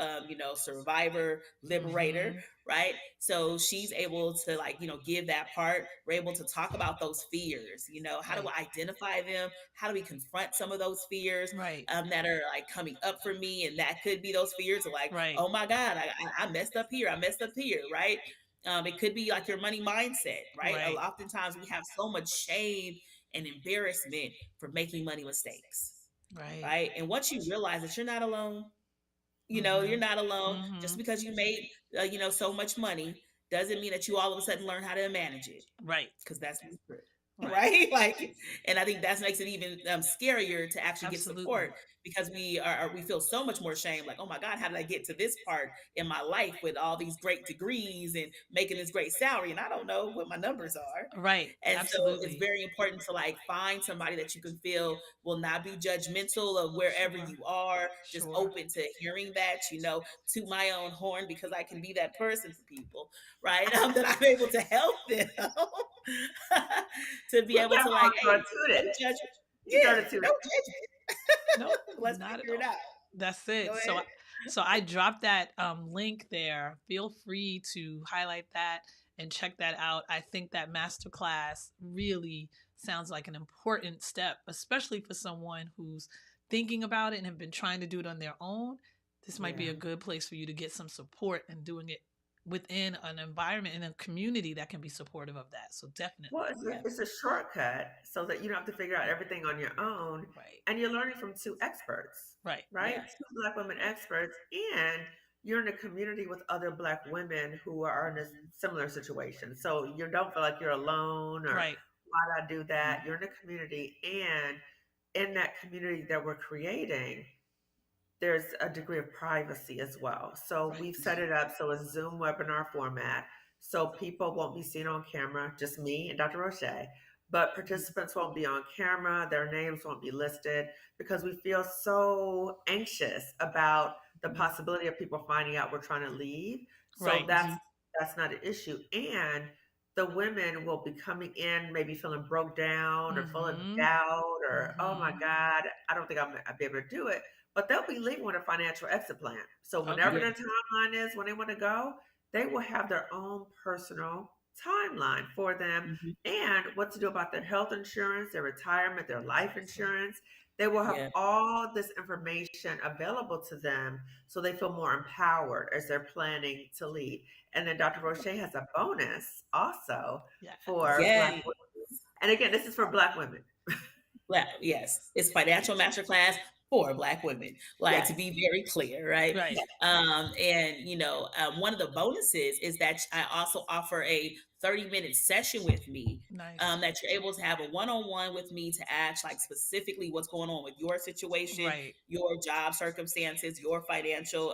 survivor, liberator, Mm-hmm. right? So she's able to like, give that part. We're able to talk about those fears, how do Right. I identify them? How do we confront some of those fears Right. that are like coming up for me? And that could be those fears of like, Right. oh my God, I messed up here. I messed up here, right? It could be like your money mindset, right? Right. Oftentimes we have so much shame and embarrassment for making money mistakes, Right. right? And once you realize that you're not alone, you're Mm-hmm. not alone. Mm-hmm. Just because you made, so much money doesn't mean that you all of a sudden learn how to manage it Right. because that's not true. Right. right? Like, and I think that makes it even scarier to actually get Absolutely. support because we feel so much more shame. Like, oh my God, how did I get to this part in my life with all these great degrees and making this great salary, and I don't know what my numbers are. Right. And so it's Absolutely. very important to like find somebody that you can feel will not be judgmental of wherever Sure. you are, just Sure. open to hearing that, to my own horn because I can be that person for people, right? That I'm able to help them to be You able got to like, on hey, gratuitous. don't judge. You Yeah, gratuitous. don't judge it. Nope, Let's not at figure it all. out. That's Go it. So, ahead. so I dropped that link there. Feel free to highlight that and check that out. I think that masterclass really sounds like an important step, especially for someone who's thinking about it and have been trying to do it on their own. This might be Yeah. a good place for you to get some support and doing it within an environment and a community that can be supportive of that. So Well, definitely. Yeah. it's a shortcut so that you don't have to figure out everything on your own. Right. And you're learning from two experts, Right. right? Yeah. Two Black women experts. And you're in a community with other Black women who are in a similar situation. So you don't feel like you're alone or Right. why'd I do that? You're in a community. And in that community that we're creating, there's a degree of privacy as well. So Right. we've set it up so it's Zoom webinar format. So people won't be seen on camera, just me and Dr. Roche. But participants won't be on camera, their names won't be listed because we feel so anxious about the possibility of people finding out we're trying to leave. So Right. that's not an issue. And the women will be coming in maybe feeling broke down or full of Mm-hmm. doubt or oh my Mm-hmm. God, I don't think I'll be able to do it, but they'll be leaving with a financial exit plan. So whenever Okay. Yeah. their timeline is, when they want to go, they will have their own personal timeline for them Mhm. and what to do about their health insurance, their retirement, their life Exactly. insurance. They will have Yeah. all this information available to them so they feel more empowered as they're planning to leave. And then Dr. Roche has a bonus also for Yes. Black Yay. women. And again, this is for Black women. Yes, it's financial masterclass for Black women. Like to Yes. be very clear, right? Right. And one of the bonuses is that I also offer a 30-minute session with me. Nice. That you're able to have a one-on-one with me to ask like specifically what's going on with your situation, Right. your job circumstances, your financial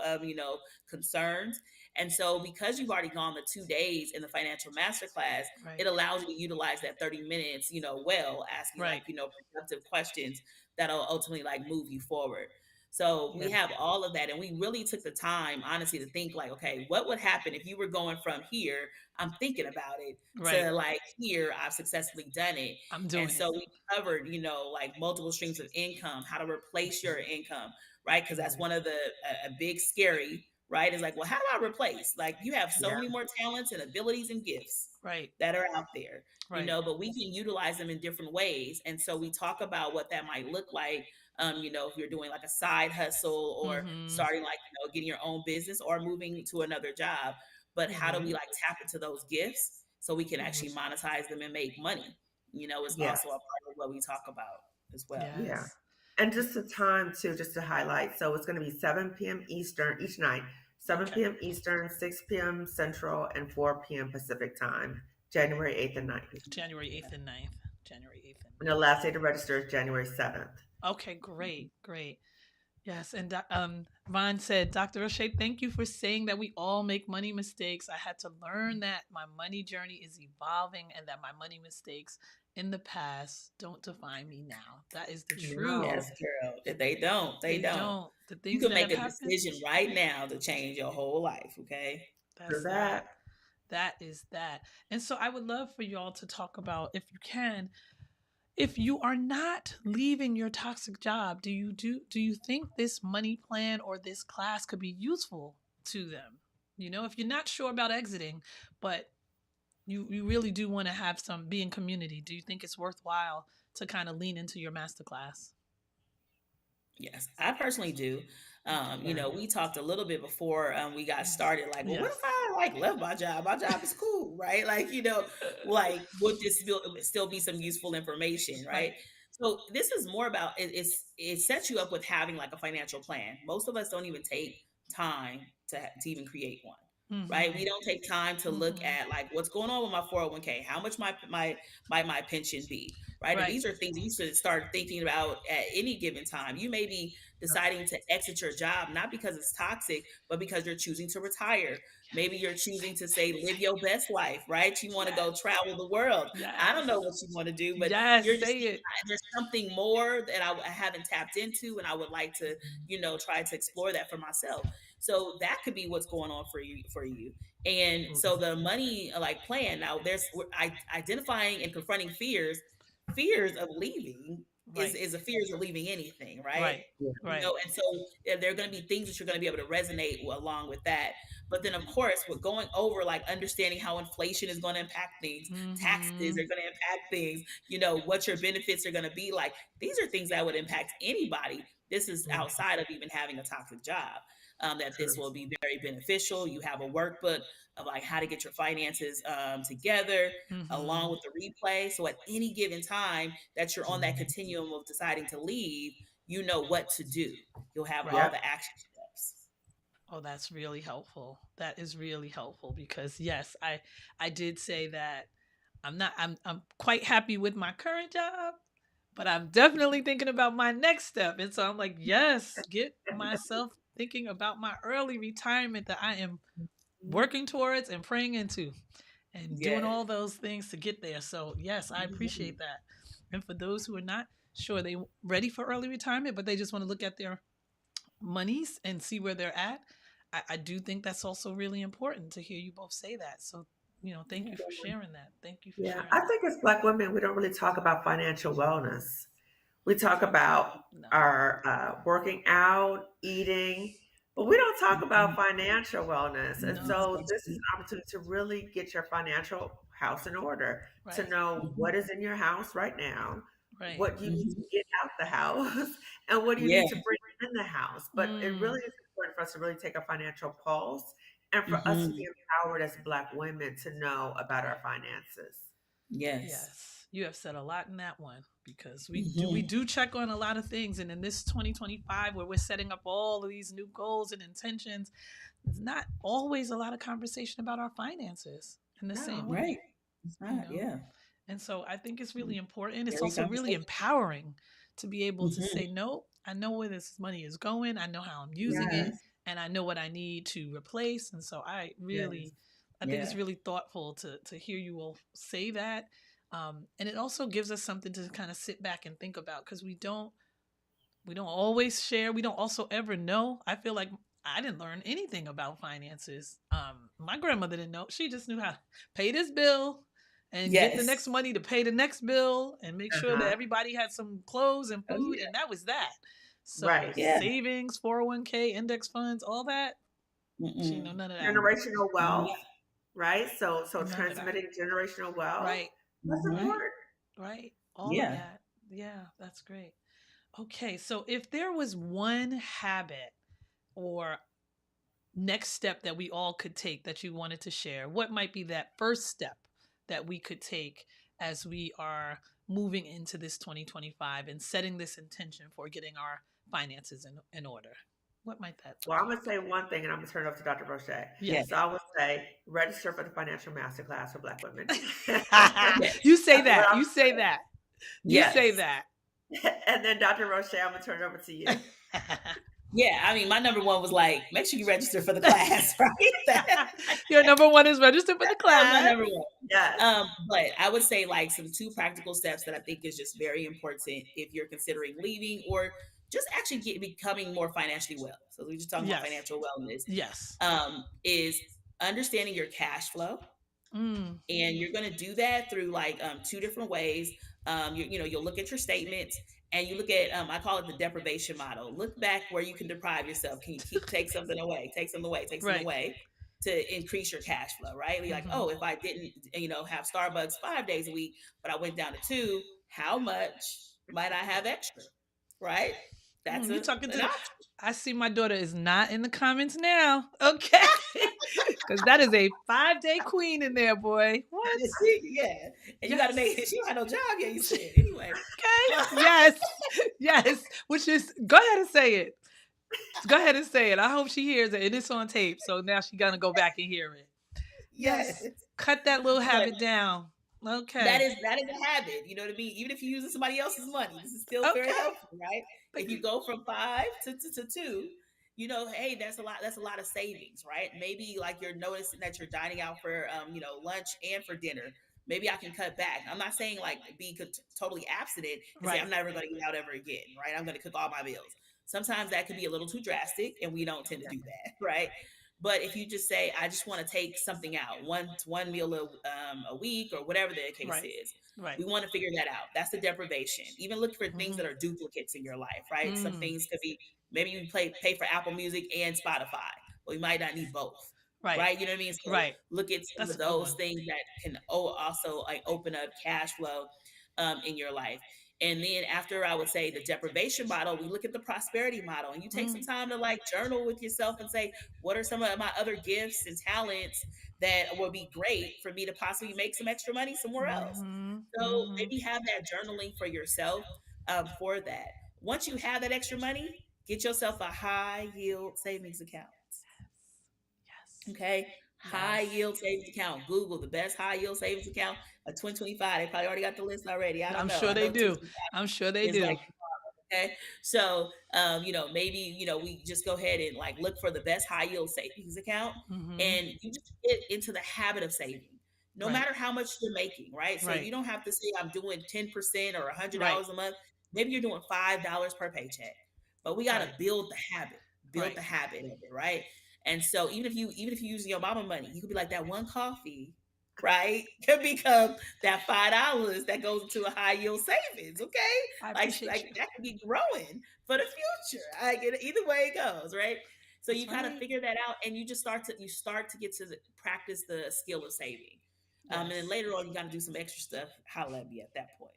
concerns. And so because you've already gone the 2 days in the financial masterclass, it Right. allows you to utilize that 30 minutes, well, asking like, Right. productive questions that'll ultimately like move you forward. So we Yeah. have all of that. And we really took the time, honestly, to think like, okay, what would happen if you were going from here? I'm thinking about it Right. to like here, I've successfully done it. I'm And doing it. so we covered, like multiple streams of income, how to replace your income, right? Because that's Mhm. one of the a big scary, right? Is like, well, how do I replace? Like you have so Yeah. many more talents and abilities and gifts Right. that are out there, Right. but we can utilize them in different ways. And so we talk about what that might look like. If you're doing like a side hustle or Mm-hmm. starting like, getting your own business or moving to another job. But how do we Mhm. like tap into those gifts so we can Mhm. actually monetize them and make money? Is Yes. also a part of what we talk about as well. Yeah. Yes. And just the time too, just to highlight. So it's going to be 7 p.m. Eastern each night, 7 Okay. p.m. Eastern, 6 p.m. Central, and 4 p.m. Pacific time, January 8th and 9th. January Yeah. 8th and 9th. January 8th and And the last day to register is January 7th. 9th. Okay, great. Great. Yes, and Vaughn said, Dr. O'Shea, thank you for saying that we all make money mistakes. I had to learn that my money journey is evolving and that my money mistakes in the past don't define me now. That is the truth. No. Yes, girl. If they don't, they They don't. don't. The You things can that make have a happened, decision right now to change your whole life. Okay. For that's that. that. That is that. And so I would love for y'all to talk about, if you can, if you are not leaving your toxic job, do you think this money plan or this class could be useful to them? If you're not sure about exiting, but you really do want to have some be in community, do you think it's worthwhile to kind of lean into your masterclass? Yes, I personally do. Okay. Yeah. We talked a little bit before we got started. Like, well, what if Yes. I like left my job? My job is cool, right? Like, like would this still be some useful information, right? Right. So this is more about it sets you up with having like a financial plan. Most of us don't even take time to even create one. right? We Mm-hmm. don't take time to look Mm-hmm. at like what's going on with my 401k. How much my pension be, right? And Right. these are things you should start thinking about at any given time. You may be deciding to exit your job not because it's toxic, but because you're choosing to retire. Maybe you're choosing to say live your best life, right? You want to go Yes. travel the world. I don't know Yes. what you want to do, but Yes. you're just Say it. there's something more that I haven't tapped into, and I would like to, try to explore that for myself. So that could be what's going on for you. And so the money like plan, now there's identifying and confronting fears of leaving Right. is a fears of leaving anything, right? Right. Right. And so there are going to be things that you're going to be able to resonate along with that. But then, of course, we're going over like understanding how inflation is going to impact things, taxes Mm-hmm. are going to impact things, what your benefits are going to be like. These are things that would impact anybody. This is outside of even having a toxic job. That this True. will be very beneficial. You have a workbook of like how to get your finances together along Mm-hmm. with the replay. So at any given time that you're on that continuum of deciding to leave, you know what to do. You'll have Right. all Yep. the action steps. Oh, that's really helpful. That is really helpful because yes, I did say that I'm quite happy with my current job, but I'm definitely thinking about my next step. And so I'm like, yes, get myself thinking about my early retirement that I am working towards and praying into and doing Yes. all those things to get there. So, yes, I appreciate that. And for those who are not sure they ready for early retirement, but they just want to look at their monies and see where they're at, I do think that's also really important to hear you both say that. So, thank you for sharing that. Thank you for Yeah, sharing I that. think as Black women, we don't really talk about financial wellness. We talk about No. our working out, eating, but we don't talk about financial wellness. And No. so this is an opportunity to really get your financial house in order, to Right. know what is in your house right now, Right. what you need to get out the house, and what do you Yeah. need to bring in the house. But it Mm, really is important for us to really take a financial pulse and for us to be Mhm. empowered as Black women to know about our finances. Yes. yes. You have said a lot in that one because we Mhm. do check on a lot of things, and in this 2025 where we're setting up all of these new goals and intentions, there's not always a lot of conversation about our finances in the same No. Right. way, It's you not. know. Yeah. And so I think it's really important. It's Scary also really conversation. empowering to be able to Mhm. say, no, I know where this money is going. I know how I'm using it, Mhm. Yes. and I know what I need to replace. And so Yes. I think it's Yeah. really thoughtful to hear you all say that. And it also gives us something to kind of sit back and think about because we don't always share. We don't also ever know. I feel like I didn't learn anything about finances. My grandmother didn't know. She just knew how to pay this bill and get the next Yes. money to pay the next bill and make sure that Uh-huh. everybody had some clothes and Oh food, yeah. and that was that. So Right. Yeah. savings, 401k, index funds, all that, she didn't know Mm-mm. none of that. Generational No. wealth, right? So None of that. transmitting generational wealth, Right. that's Mhm. Right. important. Right. All of Yeah. that. Yeah, that's great. Okay, so if there was one habit or next step that we all could take that you wanted to share, what might be that first step that we could take as we are moving into this 2025 and setting this intention for getting our finances in order? What might that Well, look I'm gonna like? say one thing, and I'm gonna turn it over to Dr. Brochet. Yeah. Yes. So I would say register for the financial masterclass for Black women. You say That's what that. I'm You say that. You Yes. say Yes. that. And then Dr. Roche, I'm gonna turn it over to you. Yeah. I mean, my number one was like, make sure you register for the class, right? Your number one is register for the That was my class. number one. Yes. But I would say like some two practical steps that I think is just very important if you're considering leaving or just actually becoming more financially well. So we're just talking about Yes. financial wellness. Yes. Is understanding your cash flow, Mm, and you're going to do that through like two different ways. You'll look at your statements and you look at I call it the deprivation model. Look back where you can deprive yourself. Can you take something away, take something away, take something right. away to increase your cash flow, right? You're like, Hmm. oh, if I didn't have Starbucks 5 days a week, but I went down to two, how much might I have extra, right? That's You talking an to the. option. I see my daughter is not in the comments now. Okay. Because that is a 5-day queen in there, boy. What? Yeah, and you got to make Yes. she don't have no job yet. You said anyway. Okay. Yes. Yes. Which is, go ahead and say it. Go ahead and say it. I hope she hears it. It is on tape, so now she's gonna go back and hear it. Yes. Yes, cut that little But habit down. that Okay. is that is a habit. You know what I mean? Even if you're using somebody else's money, this is still very Okay. helpful, right? If Thank you you. go from 5 to 2, hey, that's a lot of savings, right? Maybe like you're noticing that you're dining out for lunch and for dinner. Maybe I can cut back. I'm not saying like be totally abstinent and say I'm Right. never going to eat out ever again, right? I'm going to cook all my meals. Sometimes that could be a little too drastic, and we don't tend to Yeah. do that, right? But if you just say, I just want to take something out, one meal a week or whatever the case Right. is, Right. we want to figure that out. That's the deprivation. Even look for things Mm-hmm. that are duplicates in your life, right? Some Mm. things could be maybe you pay for Apple Music and Spotify. Well, you might not need both, Right. right? You know what I mean? So Right. look at some That's of a good those one. things that can also like open up cash flow in your life. And then after I would say the deprivation model, we look at the prosperity model, and you take some Mm. time to like journal with yourself and say, what are some of my other gifts and talents that would be great for me to possibly make some extra money somewhere else? Mm-hmm. So Mm-hmm. maybe have that journaling for yourself for that. Once you have that extra money, get yourself a high yield savings account. Yes. Okay. High Yes. yield savings account. Google the best high yield savings account of 2025. They probably already got the list already. I don't I'm know. sure I they know do. 2025 I'm sure they is like do. okay. So, maybe, we just go ahead and like look for the best high yield savings account, Mm-hmm. and you just get into the habit of saving, no Right. matter how much you're making, right? So you Right. don't have to say I'm doing 10% or Right. $100 a month. Maybe you're doing $5 per paycheck, but we got to Right. build Right. the habit of it, right? And so even if you using your mama money, you could be like that one coffee, right? Could become that $5 that goes into a high yield savings. Okay, I like appreciate you. that could be growing for the future. I get it either way it goes, right? So That's you kind of right. figure that out, and you just start to get to practice the skill of saving. And then Yes. later on, you got to do some extra stuff. Holla at me at that point.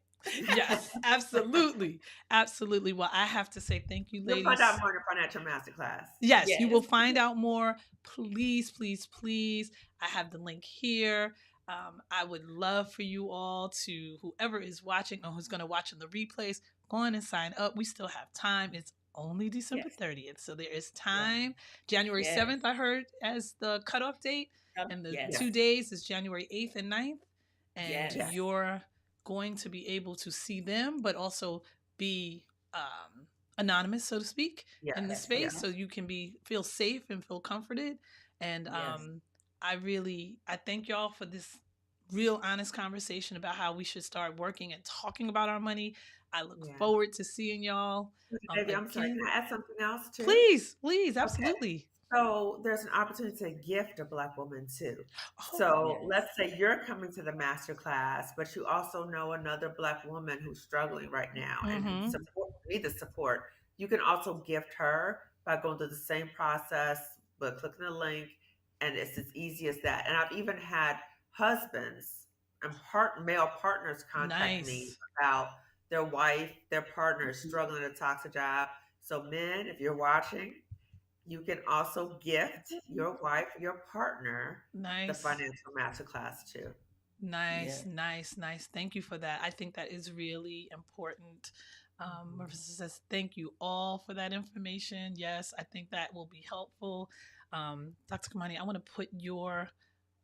Yes. Absolutely. Absolutely. Well, I have to say thank you, You'll find out ladies. more in the financial masterclass. Yes, you Yes. will find out more. Please, please, please. I have the link here. I would love for you all to, whoever is watching or who's going to watch in the replays, go on and sign up. We still have time. It's only December Yes. 30th. So there is Yes. time. January Yes. 7th, I heard, as the cutoff date. And the Yes. Yes. 2 days is January 8th and 9th. And Yes. Yes. you're going to be able to see them, but also be anonymous, so to speak, Yes. in the Yes. space, Yes. so you can feel safe and feel comforted. And Yes. I thank y'all for this real honest conversation about how we should start working and talking about our money. I look Yeah. forward to seeing y'all Baby, I'm sorry. again. Can I add something else too? Please, Okay. absolutely. So there's an opportunity to gift a Black woman too. Oh, So Yes. let's say you're coming to the master class, but you also know another Black woman who's struggling right now and mm-hmm. need the support. You can also gift her by going through the same process, but clicking the link, and it's as easy as that. And I've even had husbands and male partners contact me Nice. about their wife, their partner is struggling in a toxic job. So men, if you're watching, you can also gift your wife, your partner, the Nice. financial masterclass too. Yeah. Nice. Thank you for that. I think that is really important. Marissa says, thank you all for that information. Yes, I think that will be helpful. Dr. Kamani, I want to put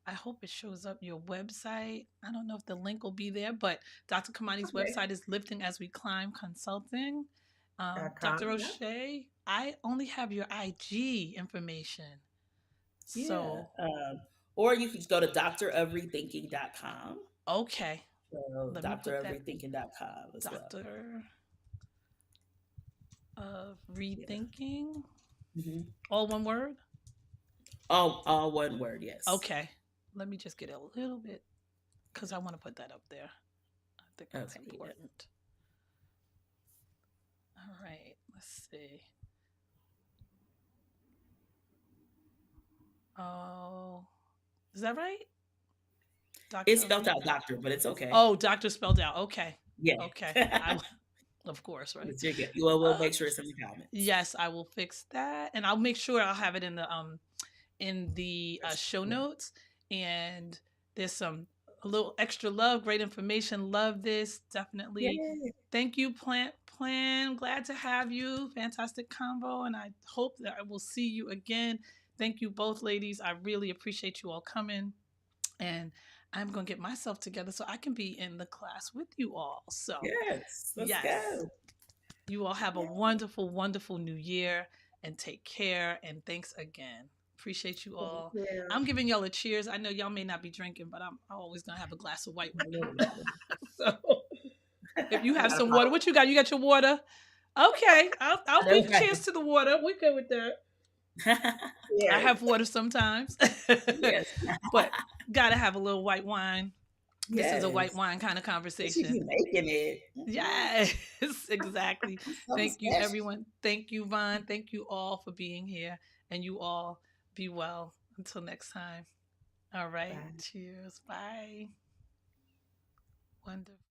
I hope it shows up your website. I don't know if the link will be there, but Dr. Kamani's Okay. website is Lifting as We Climb Consulting. .com, Dr. yeah. O'Shea, I only have your IG information. Yeah. So, Or you can just go to doctorofrethinking.com. okay. So Let me put that doctorofrethinking.com as well. Doctor of Yeah. Rethinking. Mm-hmm. All one word? All one word, yes. Okay. Let me just get a little bit, because I want to put that up there. I think that's Okay, yeah. important. All right. Let's see. Oh, is that right? Doctor It's of spelled out doctor, but it's okay. Oh, doctor spelled out. Okay. Yeah. Okay. Of course, right? It's your gift. We'll make sure it's in the comments. Yes, I will fix that, and I'll make sure I'll have it in the show notes. And there's some a little extra love, great information. Love this. Definitely. Yay. Thank you, Plant Plan. Glad to have you. Fantastic combo. And I hope that I will see you again. Thank you both, ladies. I really appreciate you all coming. And I'm going to get myself together so I can be in the class with you all. So, Yes, let's yes, go. you all have a wonderful, wonderful new year and take care. And thanks again. Appreciate you Thank all. you. I'm giving y'all a cheers. I know y'all may not be drinking, but I'm always going to have a glass of white wine. So, if you I have gotta some follow. water, what you got? You got your water? Okay, I'll That's beat right. cheers to the water. We good with that. I Yes. have water sometimes, Yes. but gotta have a little white wine. This is a white Yes. wine kind of She conversation. be making it. Yes, exactly. Something Thank you, special. everyone. Thank you, Vaughn. Thank you all for being here, and you all be well until next time. All right. Bye. Cheers. Bye. Wonderful.